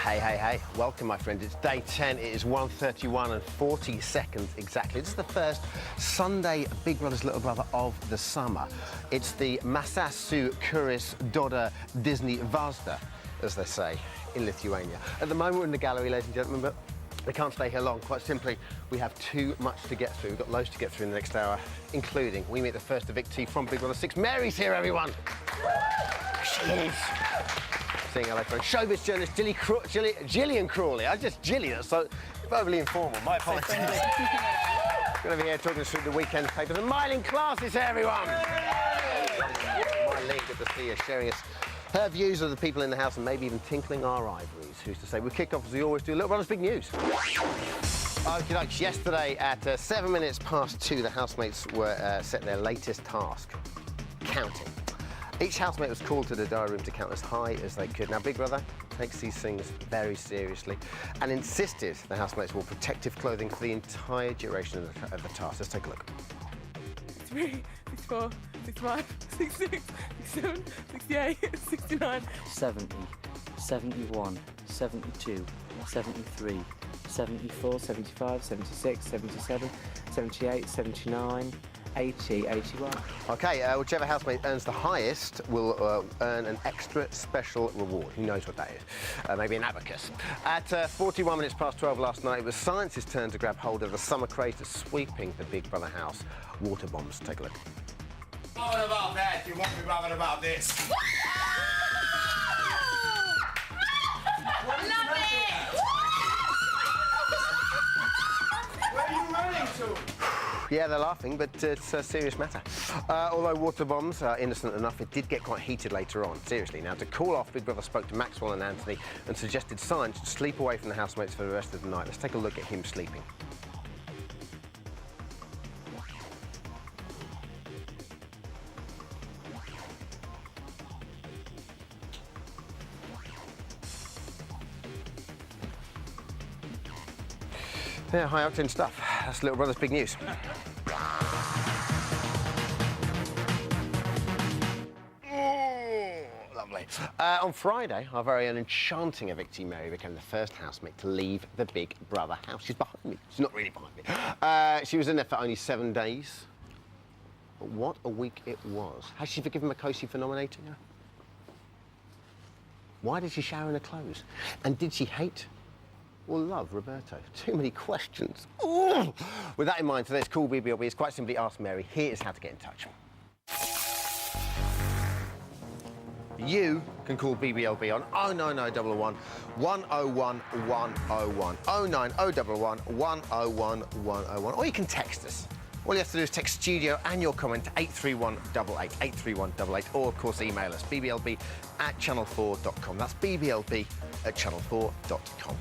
Hey, hey, hey. Welcome, my friends. It's day 10. It is 1:31 and 40 seconds exactly. This is the first Sunday Big Brother's Little Brother of the summer. It's the Masasu Kuris Doda Disney Vazda, as they say in Lithuania. At the moment, we're in the gallery, ladies and gentlemen, but we can't stay here long. Quite simply, we have too much to get through. We've got loads to get through in the next hour, including we meet the first evictee from Big Brother 6. Mary's here, everyone. She is. Saying hello, friend. Showbiz journalist Gillian Crawley. I just Gillian, that's so overly informal. My apologies. Going to be here talking us through the weekend papers. And Mylene Class is here, everyone. Mylene, good to see you, sharing us her views of the people in the house and maybe even tinkling our ivories. Who's to say? We kick off as we always do. Little Brother's big news. Okay, yesterday at 7 minutes past 2, the housemates were set their latest task: counting. Each housemate was called to the diary room to count as high as they could. Now, Big Brother takes these things very seriously and insisted the housemates wore protective clothing for the entire duration of the task. Let's take a look. 63, 64, 65, 66, 67, 68, 69. 70, 71, 72, 73, 74, 75, 76, 77, 78, 79, 80, 81. OK, whichever housemate earns the highest will earn an extra special reward. Who knows what that is? Maybe an abacus. At 41 minutes past 12 last night, it was Science's turn to grab hold of the summer craze that's sweeping the Big Brother house. Water bombs. Take a look. Bothered about that, you won't be bothered about this. What are you running? Where are you running to? Yeah, they're laughing, but it's a serious matter. Although water bombs are innocent enough, it did get quite heated later on. Seriously, now, to cool off, Big Brother spoke to Maxwell and Anthony and suggested Science sleep away from the housemates for the rest of the night. Let's take a look at him sleeping. Yeah, high-octane stuff. That's Little Brother's big news. Lovely. On Friday, our very own enchanting evictee Mary became the first housemate to leave the Big Brother house. She's behind me. She's not really behind me. She was in there for only 7 days. But what a week it was. Has she forgiven Makosi for nominating her? Why did she shower in her clothes? And did she hate or love Roberto? Too many questions. Ooh. With that in mind, today's Cool BBLB is quite simply Ask Mary. Here is how to get in touch. You can call BBLB on 09011 101 101, 09011 101 101, or you can text us. All you have to do is text studio and your comment to 83188, 83188, or of course email us, bbLB@channel4.com. That's bbLB@channel4.com.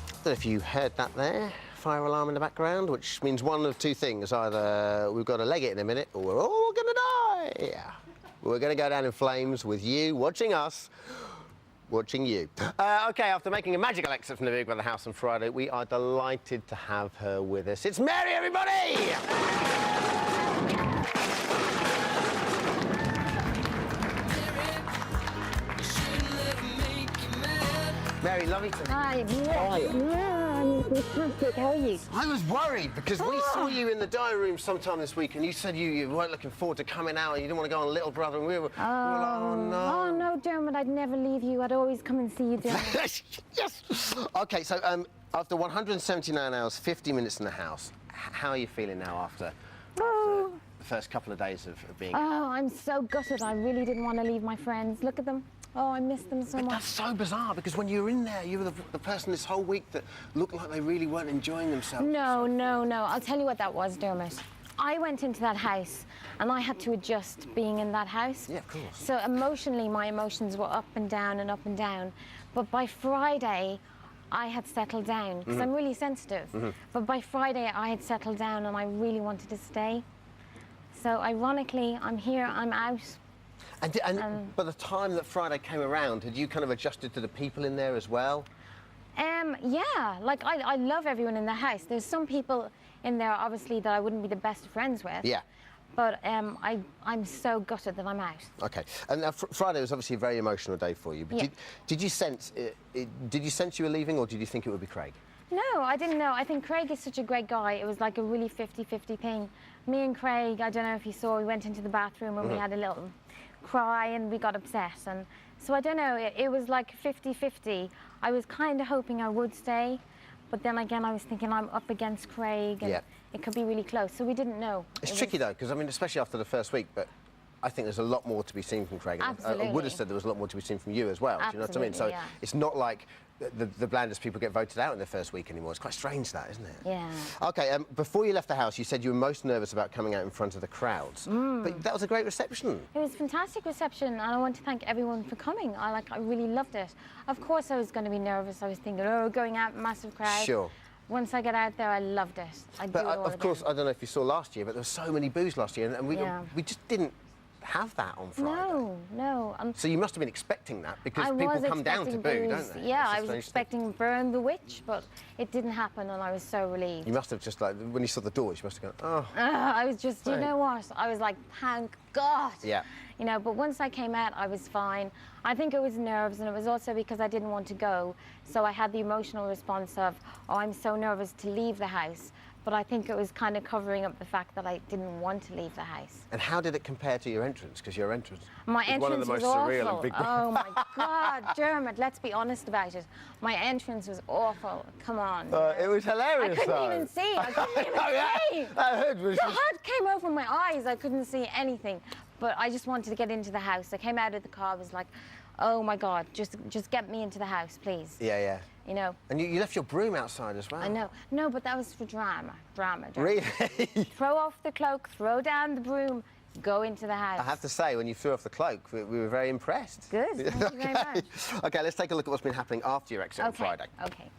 I don't know if you heard that there, fire alarm in the background, which means one of two things. Either we've got to leg it in a minute, or we're all going to die. Yeah. We're going to go down in flames with you watching us, watching you. OK, after making a magical exit from the Big Brother house on Friday, we are delighted to have her with us. It's Mary, everybody! Mary, lovely to meet you. Hi, I'm fantastic. How are you? I was worried because we saw you in the diary room sometime this week and you said you weren't looking forward to coming out and you didn't want to go on Little Brother and we were like, oh no. Oh no, Dermot, I'd never leave you. I'd always come and see you, Dermot. Yes! OK, so after 179 hours, 50 minutes in the house, how are you feeling now after the first couple of days of being Oh, I'm so gutted. I really didn't want to leave my friends. Look at them. Oh, I miss them so much. That's so bizarre because when you were in there, you were the person this whole week that looked like they really weren't enjoying themselves. No. I'll tell you what that was, Dermot. I went into that house and I had to adjust being in that house. Yeah, of course. So emotionally, my emotions were up and down and up and down. But by Friday, I had settled down because I'm really sensitive. But by Friday, I had settled down and I really wanted to stay. So ironically, I'm here, I'm out. And by the time that Friday came around, had you kind of adjusted to the people in there as well? Yeah, like I love everyone in the house. There's some people in there, obviously, that I wouldn't be the best of friends with. Yeah. But I'm so gutted that I'm out. Okay, and Friday was obviously a very emotional day for you. But Yeah. did you sense did you sense you were leaving, or did you think it would be Craig? No, I didn't know. I think Craig is such a great guy. It was like a really 50-50 thing. Me and Craig, I don't know if you saw, we went into the bathroom and we had a little cry and we got upset. And so I don't know, it was like 50-50. I was kind of hoping I would stay, but then again, I was thinking I'm up against Craig and it could be really close. So we didn't know. It's tricky though, because I mean, especially after the first week, but I think there's a lot more to be seen from Craig. Absolutely. I would have said there was a lot more to be seen from you as well. Do you know what I mean? So Absolutely, yeah. it's not like the blandest people get voted out in their first week anymore. It's quite strange, that, isn't it? Yeah. Okay, before you left the house, you said you were most nervous about coming out in front of the crowds. But that was a great reception. It was a fantastic reception, and I want to thank everyone for coming. I really loved it. Of course, I was going to be nervous. I was thinking, oh, going out, massive crowd. Sure. Once I got out there, I loved it. I'd do it all of course, again. I don't know if you saw last year, but there were so many boos last year, and Yeah. we just didn't have that on Friday. No. So you must have been expecting that, because I people was come down to expecting boo, booze. don't they? Yeah, It's a I was strange thing. expecting Burn the Witch, but it didn't happen, and I was so relieved. You must have just, like, when you saw the doors, you must have gone, oh. I was just, you Right. know what? I was like, thank God. Yeah. You know, but once I came out, I was fine. I think it was nerves, and it was also because I didn't want to go. So I had the emotional response of, oh, I'm so nervous to leave the house. But I think it was kind of covering up the fact that I didn't want to leave the house. And how did it compare to your entrance? Because your entrance My was one of entrance the most was surreal awful. and big. Oh my God, Dermot, let's be honest about it. My entrance was awful. Come on. It was hilarious. I couldn't even see. I couldn't even see. That hood was The just... hood came over my eyes. I couldn't see anything. But I just wanted to get into the house. I came out of the car. I was like, oh my God, just get me into the house, please. Yeah. You know. And you left your broom outside as well. I know. No, but that was for drama. Drama. Really? Throw off the cloak, throw down the broom, go into the house. I have to say, when you threw off the cloak, we were very impressed. Good. Thank you very much. Okay, let's take a look at what's been happening after your exit on Okay. Friday. Okay.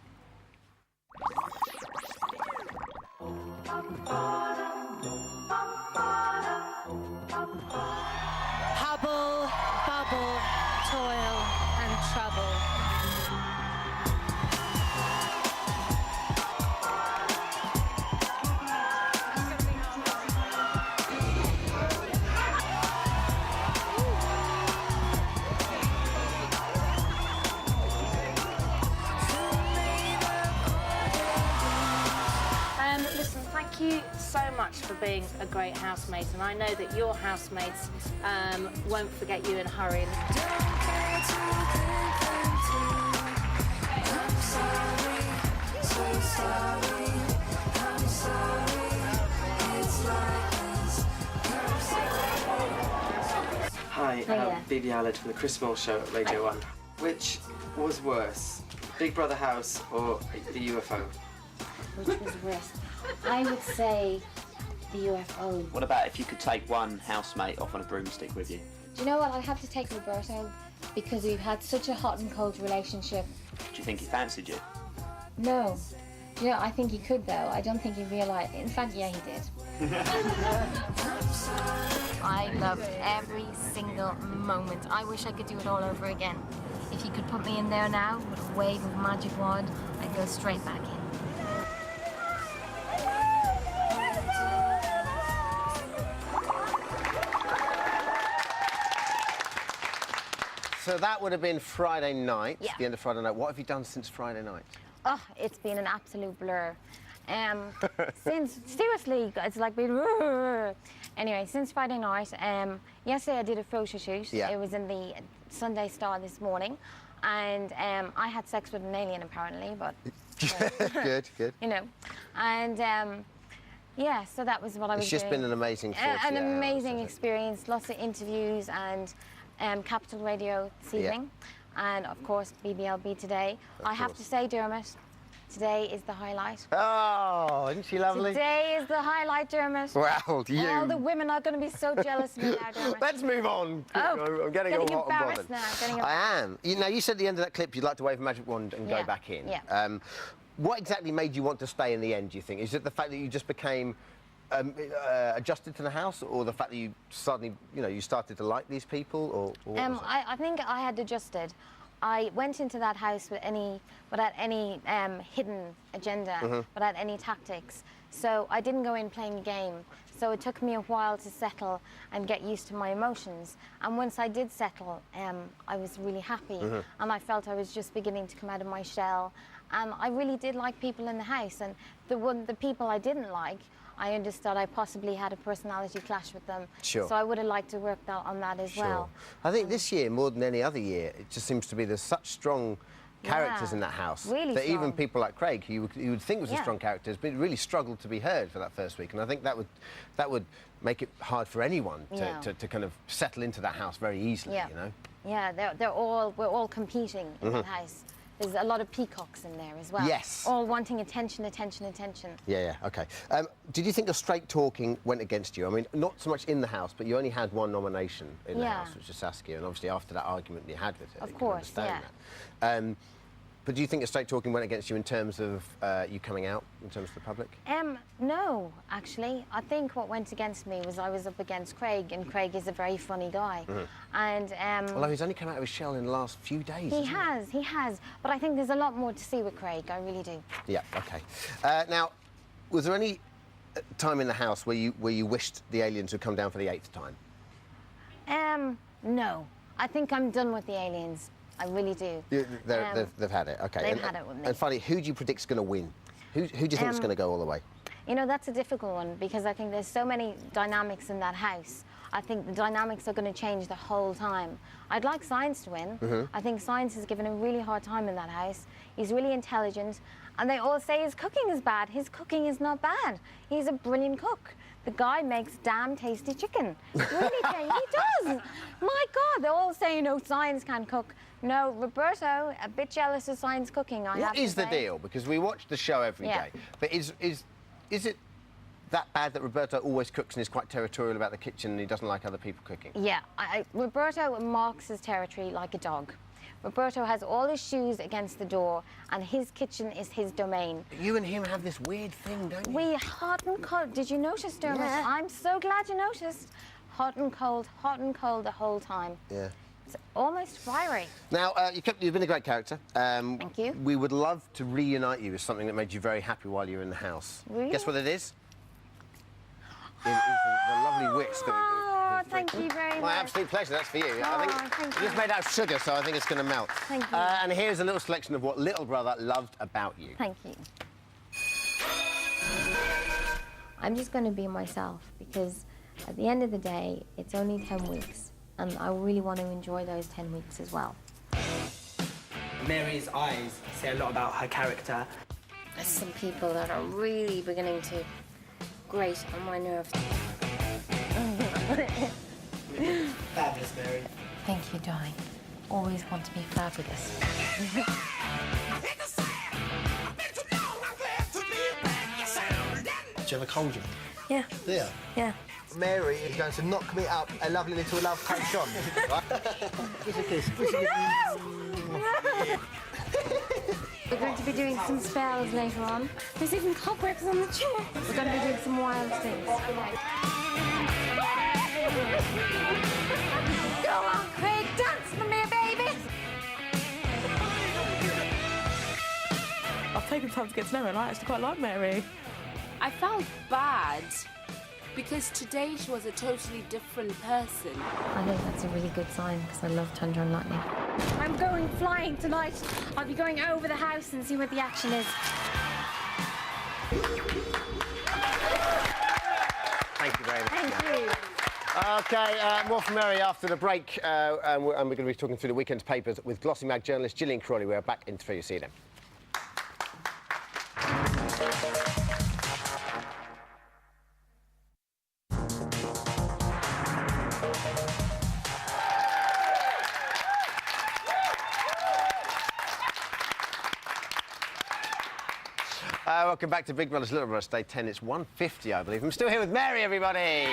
Hubble, bubble, toil and trouble. Listen, thank you so much for being a great housemate, and I know that your housemates won't forget you in a hurry. Hi, Hiya. BBLB from the Chris Moore Show at Radio 1. Which was worse, Big Brother House or the UFO? Which was worse? I would say the UFO. What about if you could take one housemate off on a broomstick with you? Do you know what? I'd have to take Roberto because we've had such a hot and cold relationship. Do you think he fancied you? No. Yeah, I think he could though. I don't think he realised. In fact, yeah, he did. I loved every single moment. I wish I could do it all over again. If you could put me in there now with a wave of magic wand, I'd go straight back in. So that would have been Friday night, Yeah. the end of Friday night. What have you done since Friday night? Oh, it's been an absolute blur. Seriously, it's like been. Anyway, since Friday night, yesterday I did a photo shoot. Yeah. It was in the Sunday Star this morning, and I had sex with an alien apparently, but Good. you know, and yeah, so that was what I was It's just doing. been an amazing 40 An hours, amazing hasn't it? experience. Lots of interviews and Capital Radio this Yeah. evening, and of course BBLB today. I have to course. say, Dermot, today is the highlight. Oh, isn't she lovely? Today is the highlight, Dermot. Well, you. All the women are going to be so jealous of me now, Dermot. Let's move on. Oh, I'm getting all hot and embarrassed bothered. now. Getting I am. You know, you said at the end of that clip you'd like to wave a magic wand and go Yeah, back in. yeah. What exactly made you want to stay in the end, do you think? Is it the fact that you just became adjusted to the house, or the fact that you suddenly, you started to like these people, or what was it? I think I had adjusted. I went into that house without any hidden agenda, Mm-hmm. without any tactics. So I didn't go in playing a game. So it took me a while to settle and get used to my emotions. And once I did settle, I was really happy. And I felt I was just beginning to come out of my shell. And I really did like people in the house. And the people I didn't like, I understood I possibly had a personality clash with them. Sure. So I would have liked to work on that as well. I think this year, more than any other year, it just seems to be there's such strong characters in that house. Really that strong. even people like Craig, who you would think was a strong character, but really struggled to be heard for that first week. And I think that would make it hard for anyone to kind of settle into that house very easily, you know? Yeah, we're all competing in that house. There's a lot of peacocks in there as well. Yes. All wanting attention, attention, attention. Yeah, okay. Did you think your straight talking went against you? I mean, not so much in the house, but you only had one nomination in the house, which was Saskia, and obviously after that argument you had with her, Of you can course, understand that. But do you think your straight talking went against you in terms of you coming out, in terms of the public? No, actually. I think what went against me was I was up against Craig, and Craig is a very funny guy. And although he's only come out of his shell in the last few days. He has. But I think there's a lot more to see with Craig. I really do. Yeah. Okay. Now, was there any time in the house where you wished the aliens would come down for the 8th time? No. I think I'm done with the aliens. I really do. They've had it. Okay. They've had it with me. And finally, who do you predict's going to win? Who do you think is going to go all the way? You know, that's a difficult one because I think there's so many dynamics in that house. I think the dynamics are going to change the whole time. I'd like Science to win. I think Science has given a really hard time in that house. He's really intelligent, and they all say his cooking is bad. His cooking is not bad. He's a brilliant cook. The guy makes damn tasty chicken. Really, he does. My God, they're all saying, no, Science can't cook. No, Roberto, a bit jealous of Science cooking, I have to say. What is the deal? Because we watch the show every day. But is it that bad that Roberto always cooks and is quite territorial about the kitchen and he doesn't like other people cooking? Yeah, Roberto marks his territory like a dog. Roberto has all his shoes against the door and his kitchen is his domain. But you and him have this weird thing, don't you? We hot and cold. Did you notice, Dermot? Yeah. I'm so glad you noticed. Hot and cold the whole time. Yeah. It's almost fiery. Now, you've been a great character. Thank you. We would love to reunite you with something that made you very happy while you were in the house. Really? Guess what it is? It's the lovely witch that we thank you very much. My absolute pleasure, that's for you. Thank It's just made out of sugar, so I think it's going to melt. Thank you. And here's a little selection of what little brother loved about you. Thank you. I'm just going to be myself because at the end of the day, it's only 10 weeks and I really want to enjoy those 10 weeks as well. Mary's eyes say a lot about her character. There's some people that are really beginning to grate on my nerves. Fabulous, Mary. Thank you, darling. Always want to be fabulous. Do you have a cauldron? Yeah. Yeah. Yeah. Mary is going to knock me up a lovely little love potion. Right? Kiss a kiss. Kiss a kiss. We're going to be doing some spells later on. There's even cobwebs on the chair. We're going to be doing some wild things. Go on, Craig, dance for me, baby! I've taken time to get to know her and I actually quite like Mary. I felt bad because today she was a totally different person. I think that's a really good sign because I love thunder and lightning. I'm going flying tonight. I'll be going over the house and see what the action is. Thank you very much. Thank you. OK, more from Mary after the break. And we're going to be talking through the weekend's papers with Glossy Mag journalist Gillian Crawley. We're back in 3. See you then. Welcome back to Big Brother's Little Brother's Day 10. It's 1:50, I believe. I'm still here with Mary, everybody. Yay!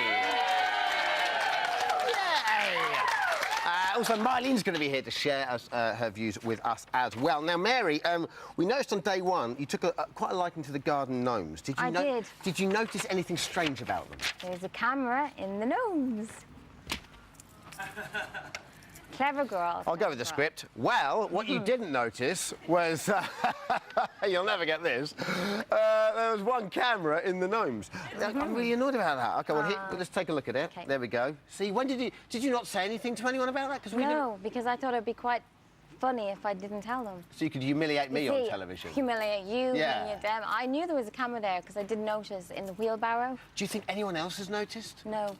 Also, Marlene's going to be here to share her views with us as well. Now, Mary, we noticed on day 1 you took quite a liking to the garden gnomes. I did. Did you notice anything strange about them? There's a camera in the gnomes. Clever girl. I'll go with the script. Well, what you didn't notice was, you'll never get this, there was one camera in the gnomes. I'm really annoyed about that. OK, well, let's take a look at it. Okay. There we go. See, when did you not say anything to anyone about that? 'Cause we No, because I thought it'd be quite funny if I didn't tell them. So you could humiliate me You on see, television. Humiliate you, Yeah. humiliate them. I knew there was a camera there because I did notice in the wheelbarrow. Do you think anyone else has noticed? No.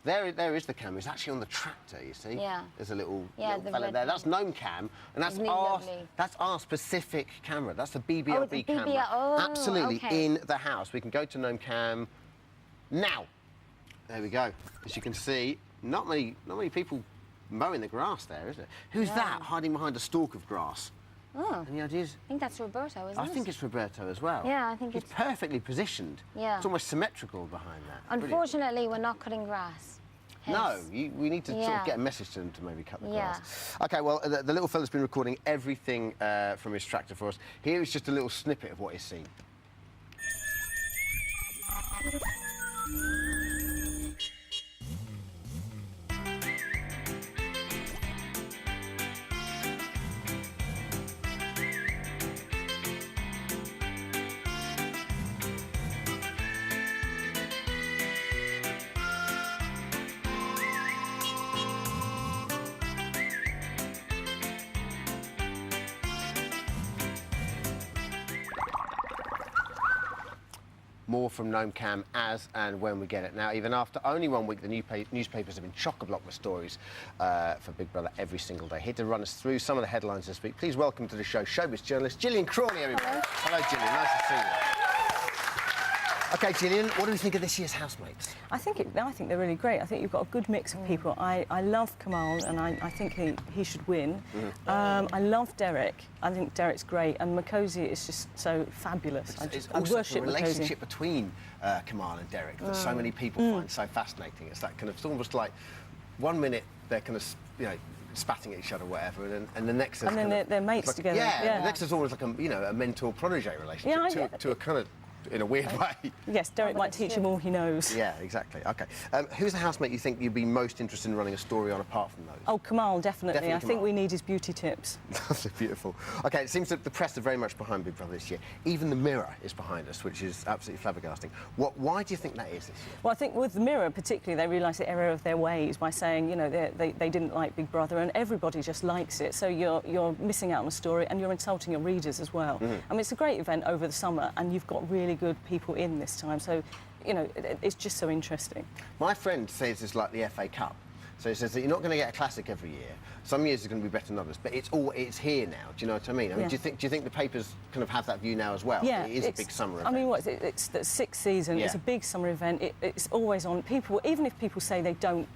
There is the camera. It's actually on the tractor, you see. Yeah. There's a little the fella red there. one. That's Gnome Cam, and Isn't he lovely? that's our specific camera. That's the BBLB Oh, it's a camera. BBL. Absolutely okay. in the house. We can go to Gnome Cam now. There we go. As you can see, not many people mowing the grass there, is there? Who's that hiding behind a stalk of grass? Oh. Any ideas? I think that's Roberto, isn't it? I think it's Roberto as well. Yeah, I think He's perfectly positioned. Yeah. It's almost symmetrical behind that. Brilliant. Unfortunately, we're not cutting grass. No, Hence. we need to sort Yeah. of get a message to them to maybe cut the Yeah. grass. OK, well, the little fella's been recording everything from his tractor for us. Here is just a little snippet of what he's seen. More from Gnome Cam as and when we get it. Now, even after only 1 week, the newspapers have been chock-a-block with stories for Big Brother every single day. Here to run us through some of the headlines this week, please welcome to the show showbiz journalist Gillian Crawley, everybody. Hello, Gillian. Nice to see you. OK, Gillian, what do we think of this year's housemates? I think they're really great. I think you've got a good mix of people. I love Kamal, and I think he should win. I love Derek. I think Derek's great, and Makosi is just so fabulous. It's I also worship the relationship Makosi. between Kamal and Derek that so many people find so fascinating. It's that kind of, it's almost like 1 minute they're kind of, spatting at each other, or whatever, and the next is And then kind of, they're mates like, together. Yeah, the next is almost like a mentor-protege relationship to a kind of, in a weird way. Yes, Derek might teach him all he knows. Yeah, exactly. OK. Who's the housemate you think you'd be most interested in running a story on apart from those? Oh, Kamal, definitely. Definitely I think Kamal. we need his beauty tips. That's beautiful. OK, it seems that the press are very much behind Big Brother this year. Even the Mirror is behind us, which is absolutely flabbergasting. Why do you think that is this year? Well, I think with the Mirror particularly, they realised the error of their ways by saying, they didn't like Big Brother, and everybody just likes it. So you're missing out on a story, and you're insulting your readers as well. I mean, it's a great event over the summer, and you've got really good people in this time. So, it's just so interesting. My friend says it's like the FA Cup. So he says that you're not going to get a classic every year. Some years are going to be better than others, but it's here now. Do you know what I mean? I mean, do you think the papers kind of have that view now as well? Yeah, it is a big summer event. I mean, it's the sixth season. Yeah. It's a big summer event. It's always on. People, even if people say they don't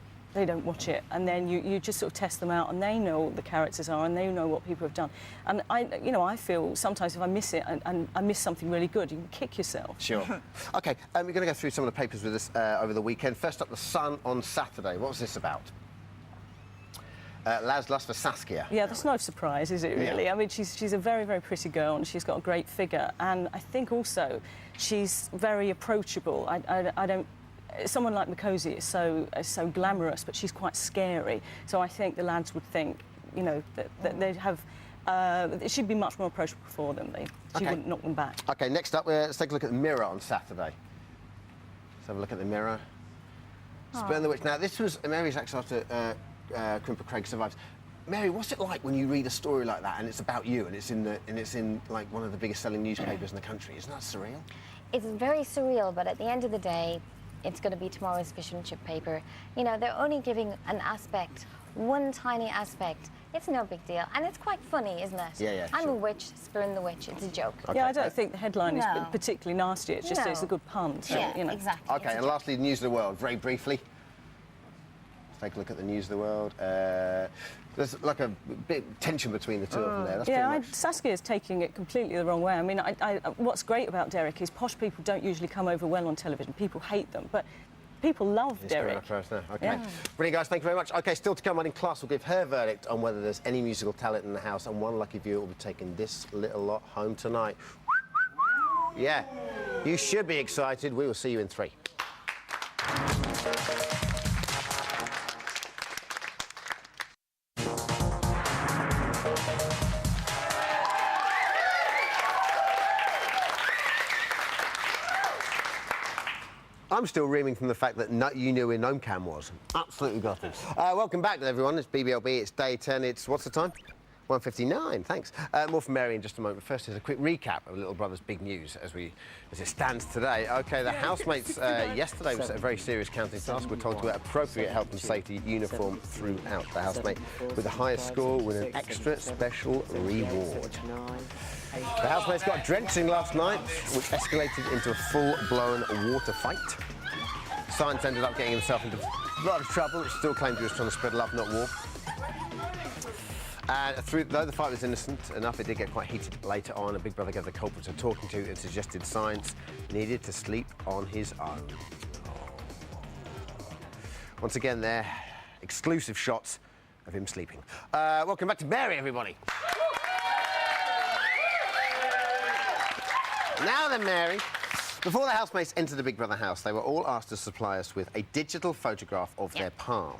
watch it, and then you just sort of test them out, and they know what the characters are, and they know what people have done. And I feel sometimes if I miss it and I miss something really good, you can kick yourself. Sure. OK, we're going to go through some of the papers with us over the weekend. First up, The Sun on Saturday. What was this about? Laz lust for Saskia. Yeah, that's no surprise, is it, really? Yeah. I mean, she's a very, very pretty girl, and she's got a great figure. And I think also she's very approachable. I don't... Someone like Makosi is so glamorous, but she's quite scary. So I think the lads would think, that they'd have... it should be much more approachable for them. She wouldn't knock them back. OK, next up, let's take a look at The Mirror on Saturday. Let's have a look at The Mirror. Spurn the Witch. Now, this was Mary's actually after Crimper Craig survives. Mary, what's it like when you read a story like that and it's about you and it's in like one of the biggest selling newspapers in the country? Isn't that surreal? It's very surreal, but at the end of the day, it's going to be tomorrow's fish and chip paper. They're only giving an aspect, one tiny aspect. It's no big deal, and it's quite funny, isn't it? Yeah, I'm a witch, Spurn the Witch. It's a joke. Okay. Yeah, I don't think the headline is particularly nasty. It's just it's a good pun. So, exactly. OK, and lastly, the News of the World, very briefly. Let's take a look at the News of the World. There's like a bit of tension between the two of them there. That's pretty much... Saskia's taking it completely the wrong way. I mean, what's great about Derek is posh people don't usually come over well on television. People hate them, but people love Derek. OK, brilliant, guys. Thank you very much. OK, still to come, Wedding Class will give her verdict on whether there's any musical talent in the house, and one lucky viewer will be taking this little lot home tonight. Yeah, you should be excited. We will see you in 3. I'm still reaming from the fact that you knew where Gnome Cam was. Absolutely got it. Welcome back, everyone. It's BBLB. It's day 10. It's what's the time? 1:59. Thanks. More from Mary in just a moment. But first, here's a quick recap of Little Brother's big news as it stands today. OK, the housemates yesterday was a very serious counting task. We're told to wear appropriate health and safety uniform throughout. The housemate with the highest score with an extra special reward. The housemates got drenching last night, which escalated into a full-blown water fight. Science ended up getting himself into a lot of trouble. Still claimed he was trying to spread love, not war. Though the fight was innocent enough, it did get quite heated later on. A Big Brother gave the culprits a talking to and suggested Science needed to sleep on his own. Once again, there, exclusive shots of him sleeping. Welcome back to Mary, everybody. Now then, Mary. Before the housemates entered the Big Brother house, they were all asked to supply us with a digital photograph of their palm.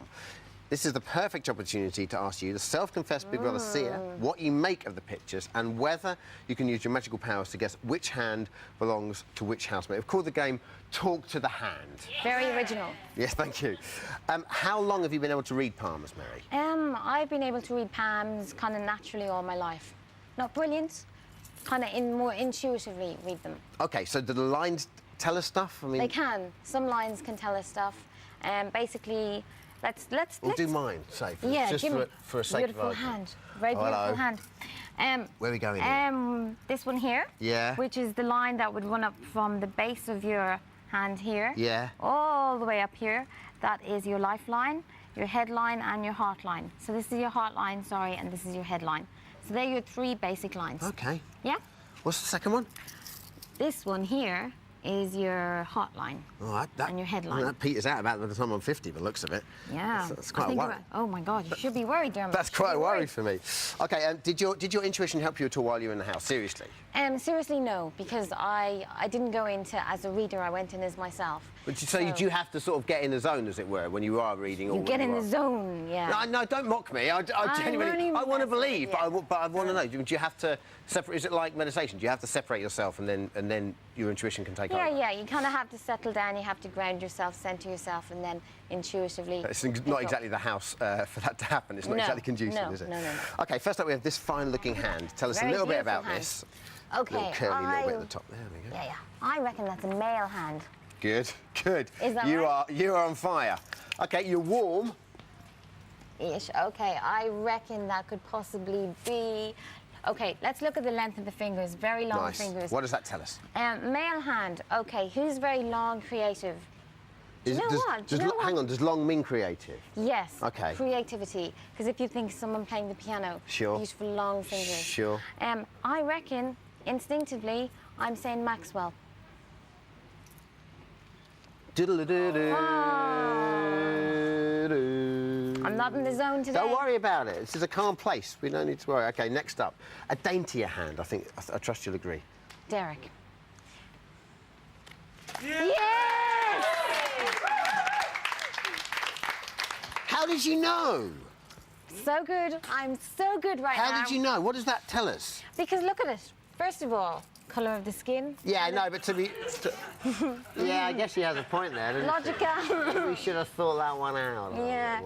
This is the perfect opportunity to ask you, the self-confessed Big Brother seer, what you make of the pictures and whether you can use your magical powers to guess which hand belongs to which housemate. We've called the game Talk to the Hand. Very original. Yes, thank you. How long have you been able to read palms, Mary? I've been able to read palms kind of naturally all my life. Not brilliant, kind of more intuitively read them. OK, so do the lines tell us stuff? I mean... They can. Some lines can tell us stuff. Basically, let's We'll do mine, say, just for a sake of beautiful hand. Very beautiful hand. Where are we going here? This one here. Yeah. Which is the line that would run up from the base of your hand here. Yeah. All the way up here. That is your lifeline, your headline, and your heart line. So this is your heart line, sorry, and this is your headline. So they're your three basic lines. OK. Yeah? What's the second one? This one here is your hotline and your headline. That peters out about the time I'm 50, by the looks of it. Yeah. That's quite a worry. Oh, my God, you should be worried, Dermot. That's quite a worry for me. OK, did your intuition help you at all while you were in the house? Seriously? Seriously, no, because I didn't go into as a reader. I went in as myself. But so you do have to sort of get in the zone, as it were, when you are reading. You get in the zone, yeah. No, don't mock me. I genuinely, I want to believe, but I want to know. Do you have to separate? Is it like meditation? Do you have to separate yourself, and then your intuition can take over? Yeah. You kind of have to settle down. You have to ground yourself, center yourself, and then intuitively. It's not exactly the house for that to happen. It's not exactly conducive, is it? No. OK, first up we have this fine-looking hand. Tell us a little bit about this. OK. Little curly little bit at the top. There we go. Yeah. I reckon that's a male hand. Good. Is that right? You are on fire. OK, you're warm. Ish. OK, I reckon that could possibly be... OK, let's look at the length of the fingers. Very long fingers. What does that tell us? Male hand. OK, who's very long, creative? Do you know what? Hang on, does long mean creative? Yes. OK. Creativity. Because if you think someone playing the piano, beautiful long fingers. Sure. I reckon, instinctively, I'm saying Maxwell. I'm not in the zone today. Don't worry about it. This is a calm place. We don't need to worry. OK, next up. A daintier hand. I trust you'll agree. Derek. Yes! How did you know? So good. I'm so good right now. How did you know? What does that tell us? Because look at it. First of all, colour of the skin. Yeah, no, but yeah, I guess she has a point there, doesn't Logical. We should have thought that one out. Yeah.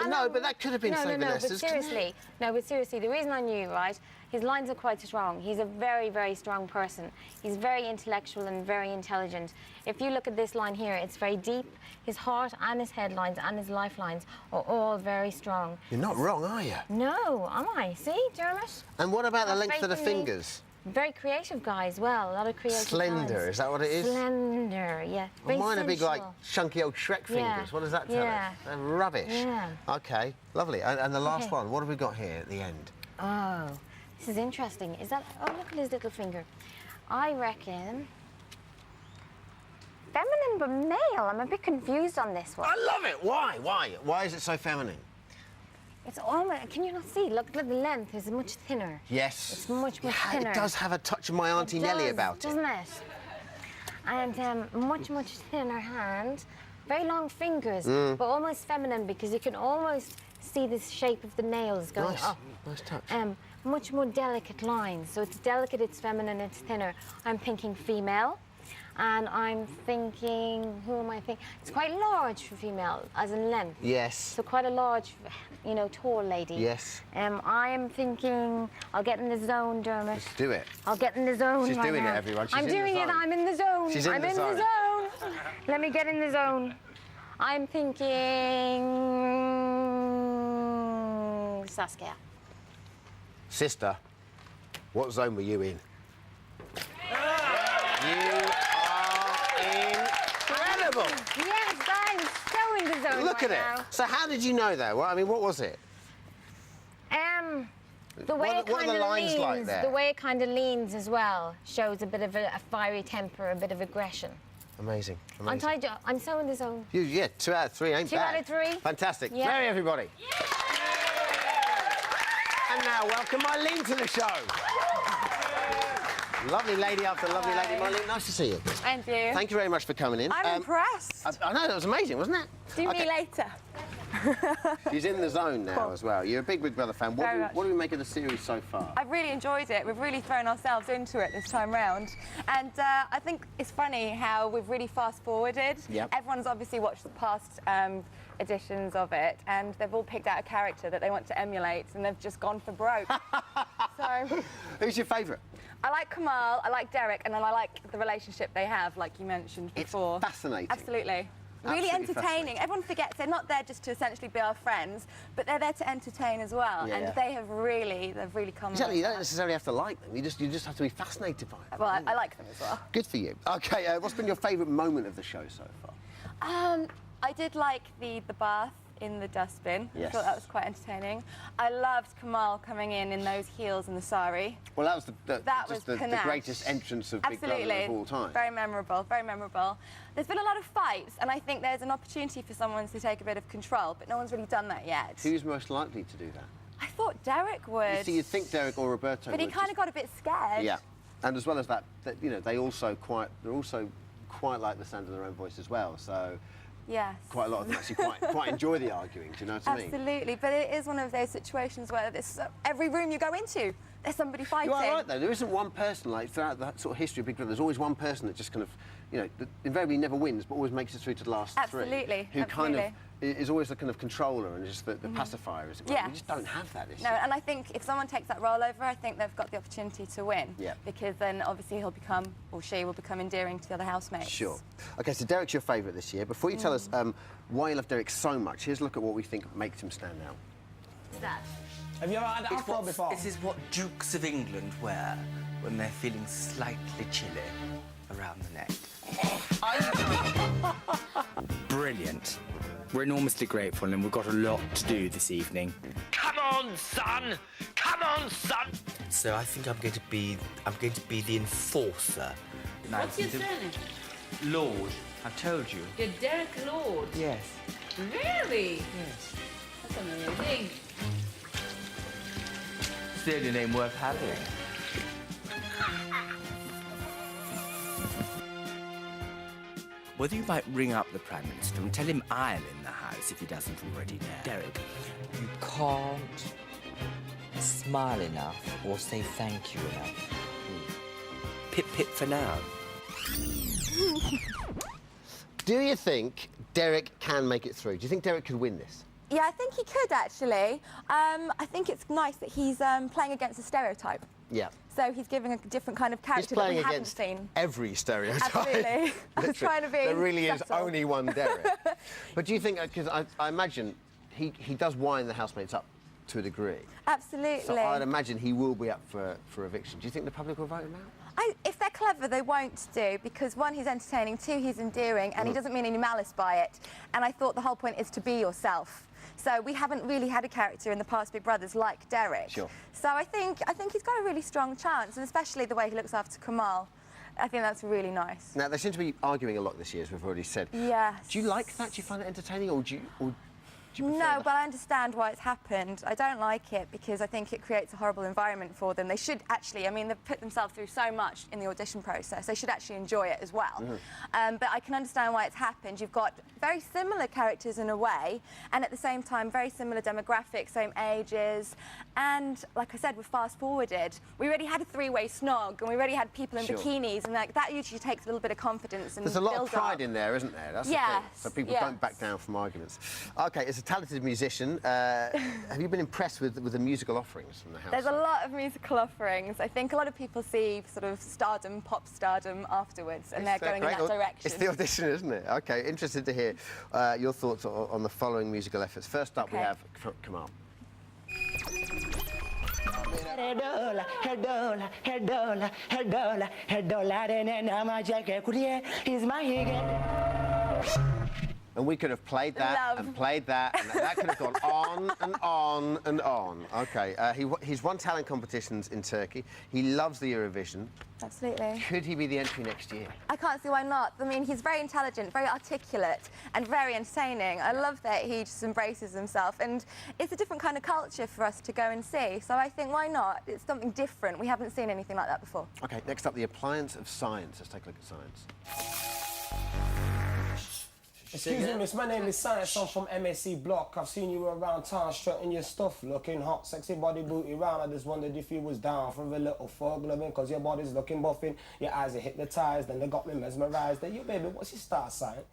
No, but that could have been so but seriously, the reason I knew, right, his lines are quite strong. He's a very, very strong person. He's very intellectual and very intelligent. If you look at this line here, it's very deep. His heart and his headlines and his lifelines are all very strong. You're not wrong, are you? No, am I? See, Dermot? And what about the length of the fingers? Very creative guy as well. A lot of creative Slender, is that what it is? Slender, yeah. Well, mine are big, like, chunky old Shrek fingers. Yeah. What does that tell us? They're rubbish. Yeah. OK, lovely. And the last one, what have we got here at the end? Oh, this is interesting. Is that... Oh, look at his little finger. I reckon... Feminine but male. I'm a bit confused on this one. I love it. Why? Why is it so feminine? It's almost... Can you not see? Look at the length. It's much thinner. Yes. It's much thinner. It does have a touch of my Auntie Nellie about it. Doesn't it? And much thinner hand. Very long fingers, but almost feminine because you can almost see the shape of the nails going up. Nice touch. Much more delicate lines. So it's delicate, it's feminine, it's thinner. I'm thinking female. And I'm thinking, who am I thinking? It's quite large for female, as in length. Yes. So quite a large, you know, tall lady. Yes. I am thinking, I'll get in the zone, Dermot. Let's do it. I'll get in the zone. She's right doing now. it, everyone. She's I'm in the doing it. zone. I'm in the zone. She's in I'm the in zone. the zone. Let me get in the zone. I'm thinking Saskia. Sister, what zone were you in? You are incredible. Yes, I'm so in the zone. Look right at now. it. So how did you know that? Well, I mean, what was it? The way What it are kind the of lines leans, like there? the way it kind of leans as well, shows a bit of a fiery temper, a bit of aggression. Amazing. I'm so in the zone. Yeah, 2 out of 3 ain't 2 bad. out of 3. Fantastic. Yeah. Mary, everybody. And now, welcome Eileen to the show. Lovely lady after lovely lady. Marlene, nice to see you. And you. Thank you very much for coming in. I'm impressed. I know, that was amazing, wasn't it? Do me later. She's in the zone now as well. You're a big Big Brother fan. Very much. What do we make of the series so far? I've really enjoyed it. We've really thrown ourselves into it this time round. And I think it's funny how we've really fast-forwarded. Yep. Everyone's obviously watched the past editions of it, and they've all picked out a character that they want to emulate, and they've just gone for broke. So, who's your favourite? I like Kamal, I like Derek, and then I like the relationship they have, like you mentioned before. It's fascinating. Absolutely. Really Absolutely entertaining. Everyone forgets they're not there just to essentially be our friends, but they're there to entertain as well. Yeah. And they've really come. Exactly, you don't necessarily have to like them. You just have to be fascinated by them. Well, I like them as well. Good for you. Okay, what's been your favourite moment of the show so far? I did like the bath in the dustbin. Yes. I thought that was quite entertaining. I loved Kamal coming in those heels and the sari. Well, that was the panache. greatest entrance of Big Brother of all time. Very memorable, very memorable. There's been a lot of fights, and I think there's an opportunity for someone to take a bit of control, but no one's really done that yet. Who's most likely to do that? I thought Derek would. So you'd think Derek or Roberto But he would kind of got a bit scared. Yeah, and as well as that, you know, they're also quite like the sound of their own voice as well. So yes, quite a lot of them actually quite enjoy the arguing. Do you know what I mean? Absolutely, but it is one of those situations where every room you go into, there's somebody fighting. You are right though. There isn't one person like throughout the sort of history of Big Brother. There's always one person that just kind of, you know, that invariably never wins, but always makes it through to the last Absolutely, three. Who kind of absolutely. is always the kind of controller and just the pacifier, as it were. Yes. We just don't have that this No, year. and I think if someone takes that role over, I think they've got the opportunity to win. Yeah. Because then obviously he'll become, or she will become endearing to the other housemates. Sure. Okay, so Derek's your favourite this year. Before you tell us why you love Derek so much, here's a look at what we think makes him stand out. What's that? Have you ever had afro before? This is what Dukes of England wear when they're feeling slightly chilly around the neck. Brilliant. We're enormously grateful and we've got a lot to do this evening. Come on, son! Come on, son! So I think I'm going to be the enforcer. What's your surname? Lord, I've told you. You're Derek Lord. Yes. Really? Yes. That's amazing. It's the only name worth having. Whether you might ring up the Prime Minister and tell him I'm in the house if he doesn't already know. Derek, you can't smile enough or say thank you enough. Pip for now. Do you think Derek can make it through? Do you think Derek could win this? Yeah, I think he could actually. I think it's nice that he's playing against a stereotype. Yeah. So he's giving a different kind of character He's that we playing haven't against seen. every stereotype. Absolutely. I was trying to be There really is subtle. only one Derek. But do you think, because I imagine he does wind the housemates up to a degree. Absolutely. So I'd imagine he will be up for eviction. Do you think the public will vote him out? If they're clever, they won't do, because one, he's entertaining, two, he's endearing, and he doesn't mean any malice by it. And I thought the whole point is to be yourself. So we haven't really had a character in the past Big Brothers like Derek. Sure. So I think he's got a really strong chance, and especially the way he looks after Kamal. I think that's really nice. Now, they seem to be arguing a lot this year, as we've already said. Yes. Do you like that? Do you find it entertaining, or do Do you prefer No, that? but I understand why it's happened. I don't like it because I think it creates a horrible environment for them. They should actually, I mean, they've put themselves through so much in the audition process. They should actually enjoy it as well. But I can understand why it's happened. You've got very similar characters in a way, and at the same time, very similar demographics, same ages. And like I said, we're fast forwarded. We already had a three-way snog, and we already had people in bikinis, and like that usually takes a little bit of confidence. And there's a lot of builds pride up. in there, isn't there? That's the Yes, thing. So people yes. don't back down from arguments. OK, as a talented musician, have you been impressed with the musical offerings from the house? There's a lot of musical offerings. I think a lot of people see sort of stardom, pop stardom afterwards, and they're going in that direction. It's the audition, isn't it? OK, interested to hear your thoughts on the following musical efforts. First up, we have Kamal. And we could have played that and played that, and that could have gone on and on and on. OK, he's won talent competitions in Turkey. He loves the Eurovision. Absolutely. Could he be the entry next year? I can't see why not. I mean, he's very intelligent, very articulate, and very entertaining. I love that he just embraces himself, and it's a different kind of culture for us to go and see. So I think, why not? It's something different. We haven't seen anything like that before. OK, next up, the appliance of science. Let's take a look at science. Excuse me, miss, my name is Science. I'm from MSC Block. I've seen you around town strutting your stuff, looking hot, sexy body booty round. I just wondered if you was down for a little fog loving, cause your body's looking buffing, your eyes are hypnotized, and they got me mesmerized. Then you, baby, what's your star sign?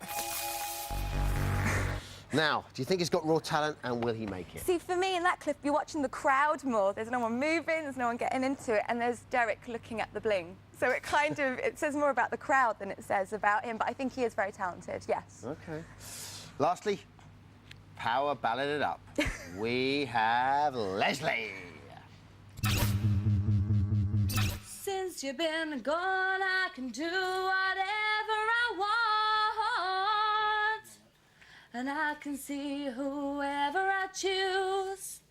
Now, do you think he's got raw talent, and will he make it? See, for me, in that clip, you're watching the crowd more. There's no one moving, there's no one getting into it, and there's Derek looking at the bling. So it kind of, it says more about the crowd than it says about him, but I think he is very talented, yes. OK. Lastly, power ballad it up. We have Leslie. Since you've been gone, I can do whatever I want. And I can see whoever I choose.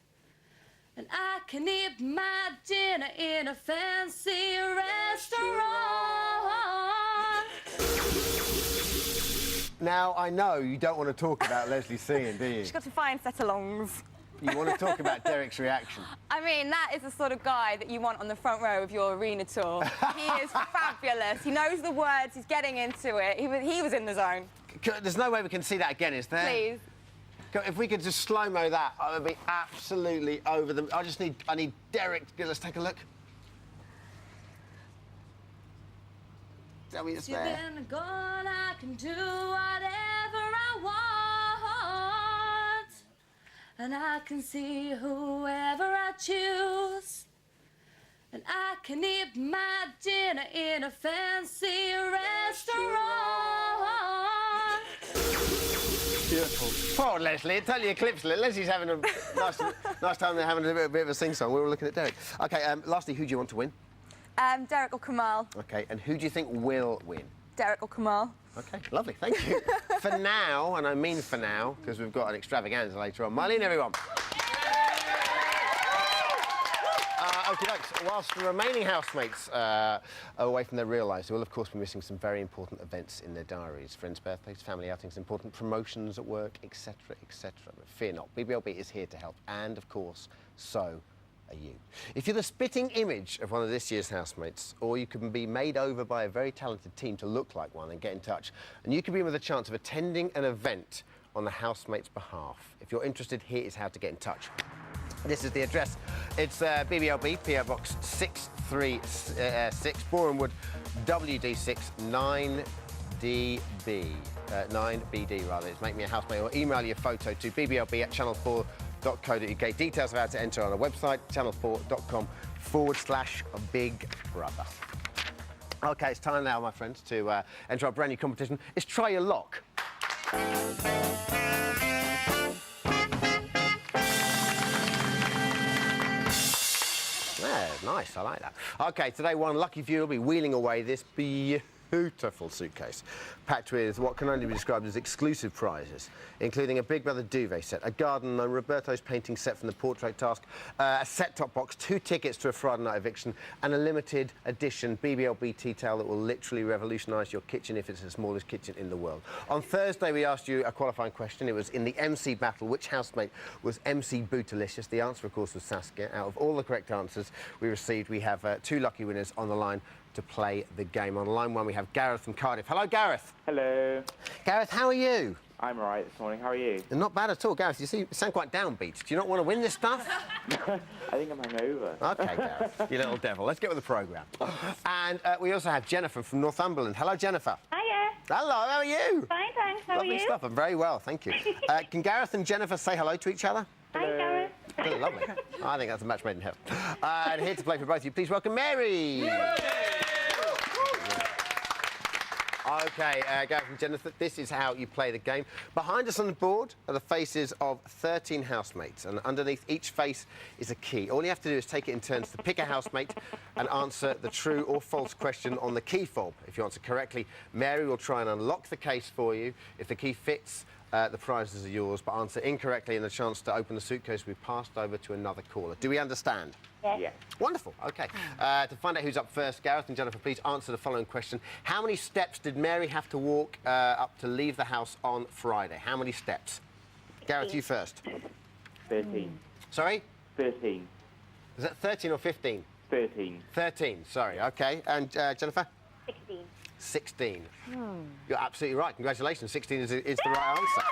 And I can eat my dinner in a fancy restaurant. Now, I know you don't want to talk about Leslie singing, do you? She's got to find set-alongs. You want to talk about Derek's reaction. I mean, that is the sort of guy that you want on the front row of your arena tour. He is fabulous. He knows the words. He's getting into it. He was in the zone. There's no way we can see that again, is there? Please. If we could just slow-mo that, I would be absolutely over them. I need Derek. Let's take a look. Tell me it's there. You've been gone, I can do whatever I want. And I can see whoever I choose. And I can eat my dinner in a fancy restaurant. Beautiful. Poor Leslie. Tell you your clips. Leslie's having a nice time. They're having a bit of a sing-song. We were looking at Derek. OK, lastly, who do you want to win? Derek or Kamal. OK, and who do you think will win? Derek or Kamal. OK, lovely. Thank you. For now, and I mean for now, because we've got an extravaganza later on. Marlene, everyone. OK, whilst the remaining housemates are away from their real lives, they will, of course, be missing some very important events in their diaries. Friends' birthdays, family outings, important promotions at work, etc., etc. But fear not, BBLB is here to help. And, of course, so are you. If you're the spitting image of one of this year's housemates, or you can be made over by a very talented team to look like one, and get in touch. And you can be in with a chance of attending an event on the housemate's behalf. If you're interested, here is how to get in touch. This is the address. It's BBLB, PO Box 636, Borehamwood, WD6 9DB. 9BD, rather. It's Make Me a Housemate, or email your photo to bblb@channel4.co.uk. Details of how to enter on our website, channel4.com/Big Brother. OK, it's time now, my friends, to enter our brand new competition. It's Try Your Lock. Yeah, nice, I like that. OK, today one lucky viewer will be wheeling away this beautiful beautiful suitcase packed with what can only be described as exclusive prizes, including a Big Brother duvet set, a garden gnome, Roberto's painting set from the portrait task, a set-top box, 2 tickets to a Friday night eviction, and a limited edition BBLB tea towel that will literally revolutionise your kitchen if it's the smallest kitchen in the world. On Thursday, we asked you a qualifying question. It was in the MC battle, which housemate was MC Bootylicious? The answer, of course, was Saskia. Out of all the correct answers we received, we have 2 lucky winners on the line to play the game. On line 1, we have Gareth from Cardiff. Hello, Gareth. Hello. Gareth, how are you? I'm all right this morning. How are you? Not bad at all, Gareth. You sound quite downbeat. Do you not want to win this stuff? I think I'm hungover. OK, Gareth, you little devil. Let's get with the programme. And we also have Jennifer from Northumberland. Hello, Jennifer. Hiya. Hello, how are you? Fine, thanks. How are Lovely you? stuff. I'm very well, thank you. Can Gareth and Jennifer say hello to each other? Hi, Gareth. Oh, lovely. I think that's a match made in heaven. And here to play for both of you, please welcome Mary. OK, Gareth and Jennifer, this is how you play the game. Behind us on the board are the faces of 13 housemates, and underneath each face is a key. All you have to do is take it in turns to pick a housemate and answer the true or false question on the key fob. If you answer correctly, Mary will try and unlock the case for you. If the key fits, the prizes are yours, but answer incorrectly and the chance to open the suitcase will be passed over to another caller. Do we understand? Yes. Yeah. Wonderful. OK. To find out who's up first, Gareth and Jennifer, please answer the following question. How many steps did Mary have to walk up to leave the house on Friday? How many steps? Gareth, you first. 13. Sorry? 13. Is that 13 or 15? 13. 13, sorry. OK. And Jennifer? 16. 16. You're absolutely right. Congratulations. 16 is the right answer.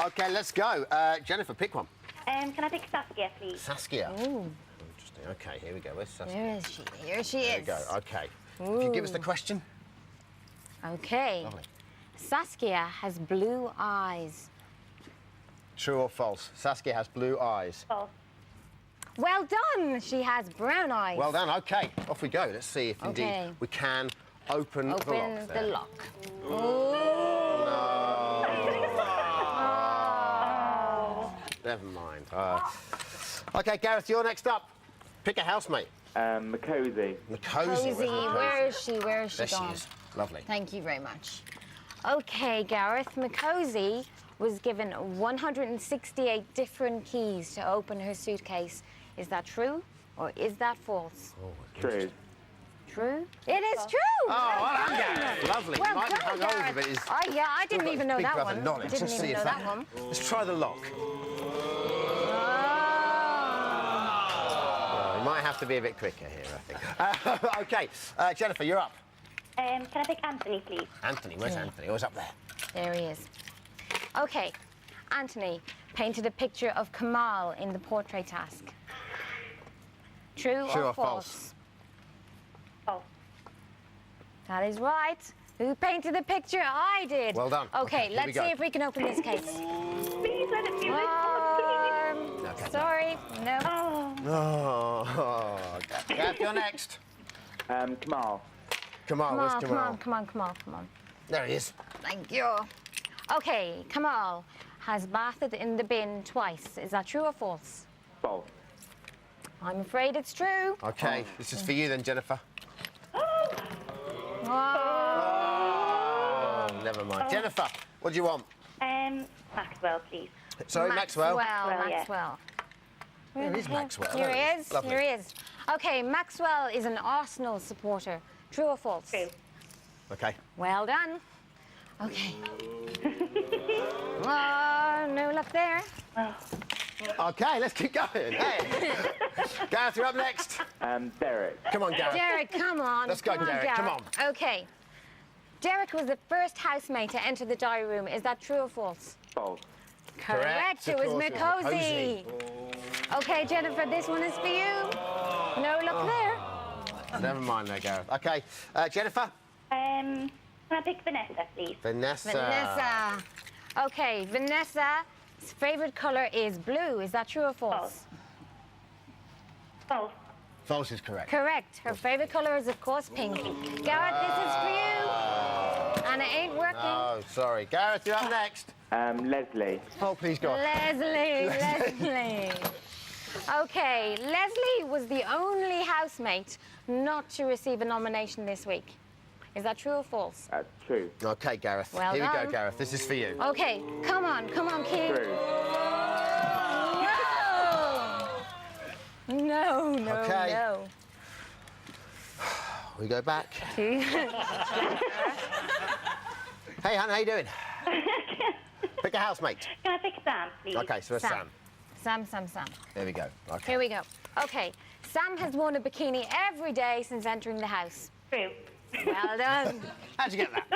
OK, let's go. Jennifer, pick one. Can I pick Saskia, please? Saskia. Ooh. Interesting. OK, here we go. Where's Saskia? Where is she? Here she There is. we go. OK. If you give us the question. OK. Lovely. Saskia has blue eyes. True or false? Saskia has blue eyes. False. Well done. She has brown eyes. Well done. OK, off we go. Let's see if indeed Okay. we can open the lock. Open the there. lock. Never mind. OK, Gareth, you're next up. Pick a housemate. Makosi. Makosi. Cozy, where is she? Where is she There gone? she is. Lovely. Thank you very much. Okay, Gareth, Makosi was given 168 different keys to open her suitcase. Is that true or is that false? True. True? It is true! Oh, well done, Gareth. Lovely. Well You might be done, hungover, Gareth. but it's... Oh, yeah, I didn't even know Big that Brother one. knowledge. Didn't Let's even see know if that one. Let's try the lock. We might have to be a bit quicker here, I think. OK, Jennifer, you're up. Can I pick Anthony, please? Anthony, where's Anthony? Oh, he's up there. There he is. Okay, Anthony painted a picture of Kamal in the portrait task. True or false? False. That is right. Who painted the picture? I did. Well done. Okay, here we let's go. see if we can open this case. Please let it be Okay. Sorry, no. Oh, Gareth, you're next. Kamal. Kamal, where's Kamal? Come on. There he is. Thank you. Okay, Kamal has bathed in the bin twice. Is that true or false? False. I'm afraid it's true. OK, this is for you then, Jennifer. Oh. Never mind. Jennifer, what do you want? Maxwell, please. Sorry, Maxwell? Maxwell. Where is Maxwell? Here There he he is. Lovely. Here he is. Okay, Maxwell is an Arsenal supporter. True or false? True. OK. Well done. Okay. No luck there. OK, let's keep going. Hey. Gareth, you're up next. Derek. Come on, Gareth. Derek, come on. Let's go, Derek. Come on. Okay. Derek was the first housemate to enter the diary room. Is that true or false? False. Correct. It was Makosi. Okay, Jennifer, this one is for you. No luck there. Never mind there, Gareth. OK, Jennifer? Can I pick Vanessa, please? Vanessa. Okay, Vanessa's favourite colour is blue. Is that true or false? False. False is correct. Correct. Her favourite colour is, of course, pink. Gareth, this is for you. And it ain't working. Oh, sorry. Gareth, you're up next. Leslie. Oh, please, God. Leslie. Okay, Leslie was the only housemate not to receive a nomination this week. Is that true or false? True. OK, Gareth. Well Here we done. go, Gareth. This is for you. Okay, come on, Keith. True. No, no, Okay. no. We go back. Hey, hon, how you doing? Pick a housemate. Can I pick Sam, please? OK, so it's Sam. Sam. There we go. OK. Here we go. Okay, Sam has worn a bikini every day since entering the house. True. Well done. How'd you get that?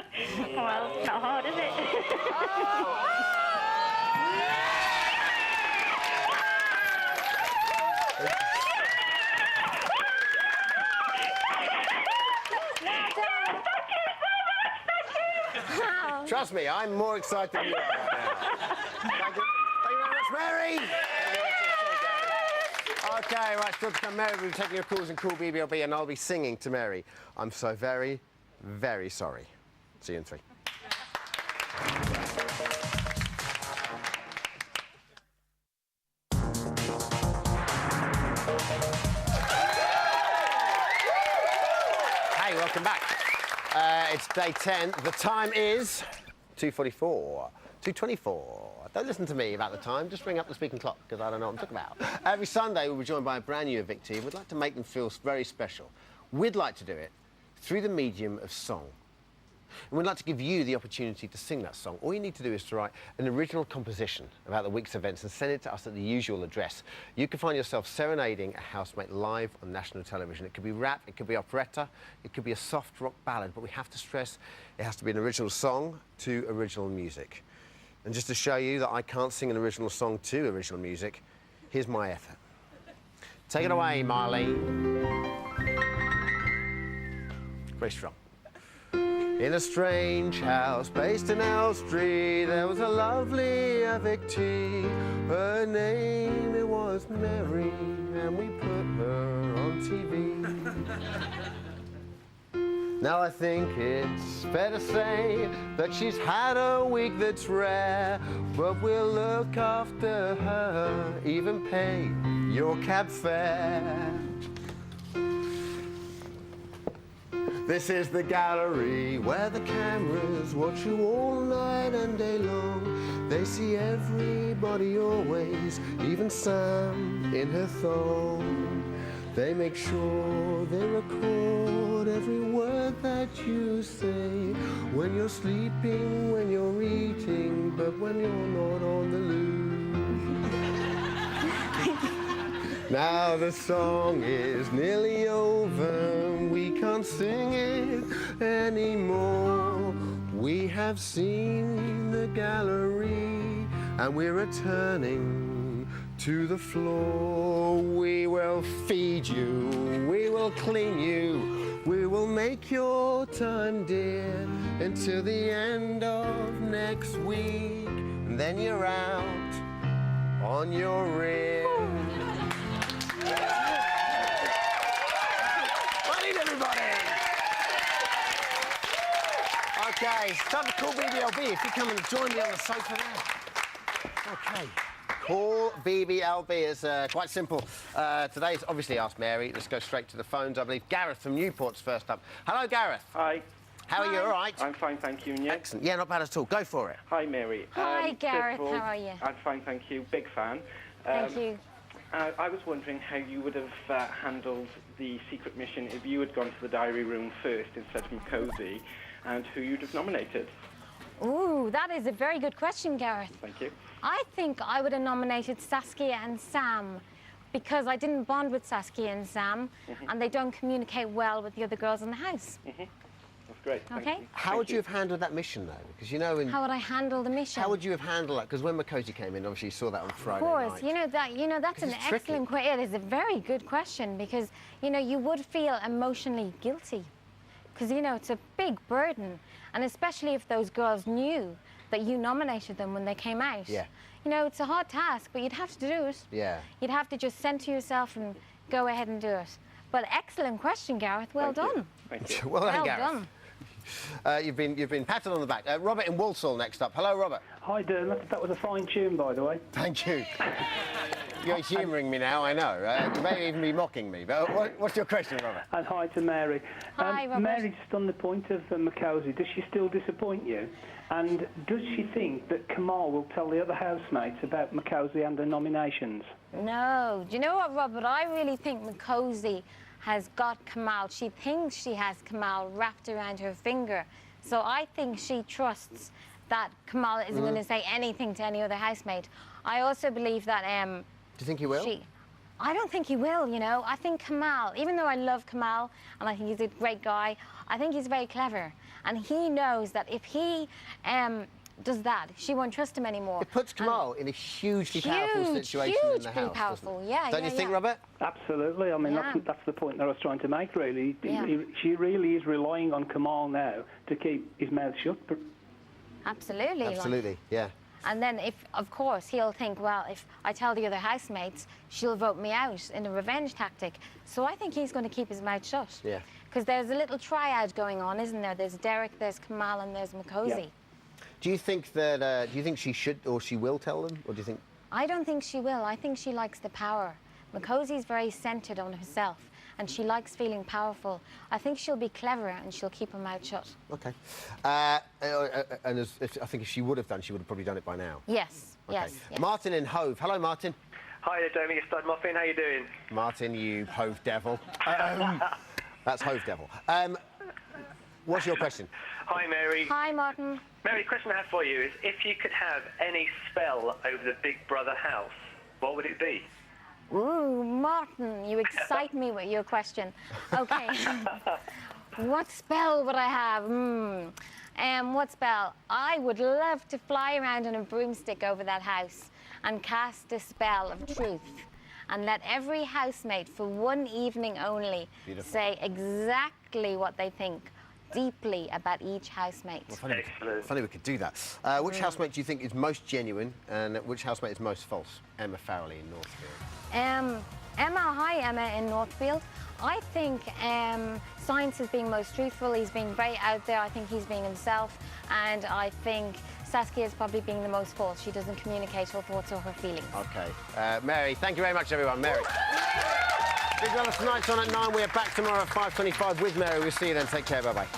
Well, it's not hard, is it? Trust me, I'm more excited than you are right now. Thank you very much, Mary! OK, right, still to come, Mary. We'll be taking your calls and call BBLB, and I'll be singing to Mary. I'm so very, very sorry. See you in 3. Hey, welcome back. It's day 10. The time is 2:44. 2:24. Don't listen to me about the time, just ring up the speaking clock, because I don't know what I'm talking about. Every Sunday, we'll be joined by a brand new evictee. We'd like to make them feel very special. We'd like to do it through the medium of song. And we'd like to give you the opportunity to sing that song. All you need to do is to write an original composition about the week's events and send it to us at the usual address. You can find yourself serenading a housemate live on national television. It could be rap, it could be operetta, it could be a soft rock ballad, but we have to stress it has to be an original song to original music. And just to show you that I can't sing an original song to original music, here's my effort. Take it away, Marlene. Very strong. In a strange house based in Elstree, there was a lovely evictee. Her name, it was Mary, and we put her on TV. Now I think it's fair to say that she's had a week that's rare, but we'll look after her, even pay your cab fare. This is the gallery where the cameras watch you all night and day long. They see everybody always, even Sam in her thong. They make sure they record every word that you say, when you're sleeping, when you're eating, but when you're not on the loose. Now the song is nearly over, we can't sing it anymore. We have seen the gallery and we're returning to the floor. We will feed you, we will clean you, we will make your time dear until the end of next week, and then you're out on your rear. Well done, everybody! Okay, it's time to call BBLB. If you come and join me on the sofa there. Okay. Call BBLB. It's quite simple. Today's obviously Ask Mary. Let's go straight to the phones. I believe Gareth from Newport's first up. Hello, Gareth. Hi. How are you? All right? I'm fine, thank you. And you? Excellent. Yeah, not bad at all. Go for it. Hi, Mary. Hi, Gareth. First of all, How are you? I'm fine, thank you. Big fan. Thank you. I was wondering how you would have handled the secret mission if you had gone to the diary room first instead of Mkosi, and who you'd have nominated. Ooh, that is a very good question, Gareth. Thank you. I think I would have nominated Saskia and Sam, because I didn't bond with Saskia and Sam, and they don't communicate well with the other girls in the house. That's great. Thank Okay. you. How would you have handled that mission, though? Because you know, How would I handle the mission? how would you have handled that? Because when Mkosi came in, obviously you saw that on Friday Of course, night. that's an it's tricky. excellent question. It is a very good question, because you would feel emotionally guilty, because it's a big burden, and especially if those girls knew that you nominated them when they came out. Yeah. It's a hard task, but you'd have to do it. Yeah. You'd have to just center yourself and go ahead and do it. But excellent question, Gareth. Well done. Thank you. Well done, Well Gareth. done. You've been patted on the back. Robert in Walsall next up. Hello, Robert. Hi, Dylan. That was a fine tune, by the way. Thank you. You're humouring me now, I know. You may even be mocking me, but what's your question, Robert? And hi to Mary. Hi, Robert. Mary, just on the point of Makosi, does she still disappoint you? And does she think that Kamal will tell the other housemates about Makosi and the nominations? No. Do you know what, Robert? I really think Makosi has got Kamal. She thinks she has Kamal wrapped around her finger. So I think she trusts that Kamal isn't going to say anything to any other housemate. I also believe that... Do you think he will? I don't think he will, you know. I think Kamal, even though I love Kamal and I think he's a great guy, I think he's very clever. And he knows that if he does that, she won't trust him anymore. It puts Kamal in a hugely powerful situation in the house. Hugely powerful, yeah. Don't you think, Robert? Absolutely. I mean, that's the point that I was trying to make, really. She really is relying on Kamal now to keep his mouth shut. Absolutely. Absolutely, yeah. And then, of course, he'll think, well, if I tell the other housemates, she'll vote me out in a revenge tactic. So I think he's going to keep his mouth shut. Yeah. Because there's a little triad going on, isn't there? There's Derek, there's Kamal, and there's Makosi. Yeah. Do you think that? Do you think she should or she will tell them, or do you think? I don't think she will. I think she likes the power. Makosi's very centred on herself, and she likes feeling powerful. I think she'll be clever and she'll keep her mouth shut. Okay. And I think if she would have done, she would have probably done it by now. Yes. Okay. Yes. Martin in Hove. Hello, Martin. Hi there, Jamie. It's Stud Muffin. How you doing? Martin, you Hove devil. That's Hove devil. What's your question? Hi, Mary. Hi, Martin. Mary, the question I have for you is, if you could have any spell over the Big Brother house, what would it be? Ooh, Martin, you excite me with your question. Okay. What spell would I have? What spell? I would love to fly around on a broomstick over that house and cast a spell of truth and let every housemate, for one evening only, say exactly what they think deeply about each housemate. Well, funny we could do that. Which housemate do you think is most genuine and which housemate is most false? Emma Farrelly in Northfield. Hi, Emma in Northfield. I think Science is being most truthful. He's being very out there. I think he's being himself. And I think Saskia is probably being the most false. She doesn't communicate her thoughts or her feelings. OK. Mary, thank you very much, everyone. Mary. Big Brother tonight's on at 9. We're back tomorrow at 5:25 with Mary. We'll see you then. Take care. Bye-bye.